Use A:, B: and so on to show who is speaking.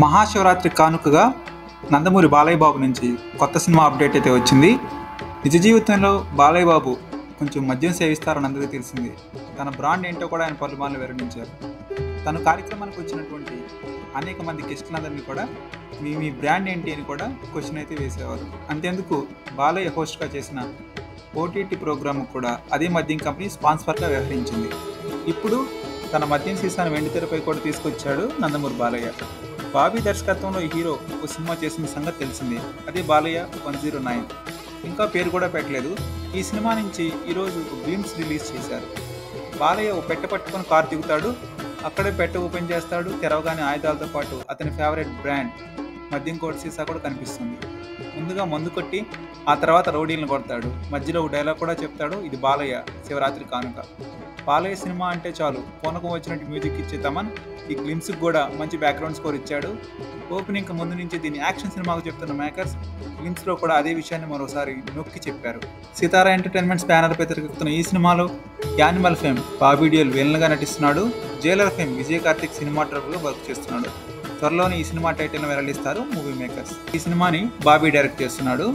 A: మహాశివరాత్రి కానుకగా నందమూరి బాలయ్య బాబు నుంచి కొత్త సినిమా అప్డేట్ అయితే వచ్చింది. నిజ జీవితంలో బాలయ్య బాబు కొంచెం మద్యం సేవిస్తారని అందరికీ తెలిసింది. తన బ్రాండ్ ఏంటో కూడా ఆయన పలుమార్లు వివరించారు. తన కార్యక్రమానికి వచ్చినటువంటి అనేక మంది గెస్టులందరినీ కూడా మీ బ్రాండ్ ఏంటి అని కూడా క్వశ్చన్ అయితే వేసేవారు. అంతేందుకు బాలయ్య హోస్ట్గా చేసిన ఓటీటీ ప్రోగ్రామ్ కూడా అదే మద్యం కంపెనీ స్పాన్సర్గా వ్యవహరించింది. ఇప్పుడు తన మద్యం సీసాను వెండితెరపై కూడా తీసుకొచ్చాడు నందమూరి బాలయ్య. బాబీ దర్శకత్వంలో ఈ హీరో ఒక సినిమా చేసిన సంగతి తెలిసింది. అదే బాలయ్య 109. ఇంకా పేరు కూడా పెట్టలేదు. ఈ సినిమా నుంచి ఈరోజు ఒక గ్లిమ్స్ రిలీజ్ చేశారు. బాలయ్య ఓ పెట్టె పట్టుకొని కారు దిగుతాడు. అక్కడే పెట్టె ఓపెన్ చేస్తాడు. తెరవగానే ఆయుధాలతో పాటు అతని ఫేవరెట్ బ్రాండ్ మద్యం కోట్ సీసా కూడా కనిపిస్తుంది. ముందుగా మందు కొట్టి ఆ తర్వాత రౌడీలను కొడతాడు. మధ్యలో ఒక డైలాగ్ కూడా చెప్తాడు, ఇది బాలయ్య శివరాత్రి కానుక. బాలయ్య సినిమా అంటే చాలు పూనకం వచ్చినట్టు మ్యూజిక్ ఇచ్చే తమన్ ఈ గ్లిమ్స్కి కూడా మంచి బ్యాక్గ్రౌండ్ స్కోర్ ఇచ్చాడు. ఓపెనింగ్ ముందు నుంచి దీన్ని యాక్షన్ సినిమాకు చెప్తున్న మేకర్స్ గ్లిమ్స్లో కూడా అదే విషయాన్ని మరోసారి నొక్కి చెప్పారు. సితారా ఎంటర్టైన్మెంట్స్ బ్యానర్పై తెరకెక్కుతున్న ఈ సినిమాలో యానిమల్ ఫేమ్ బాబీ డియోల్ విలన్గా నటిస్తున్నాడు. జైలర్ ఫేమ్ విజయ్ కార్తిక్ సినిమాటోగ్రఫీలో వర్క్ చేస్తున్నాడు. త్వరలోనే ఈ సినిమా టైటిల్ను వెల్లడిస్తారు మూవీ మేకర్స్. ఈ సినిమాని బాబీ డైరెక్ట్ చేస్తున్నాడు.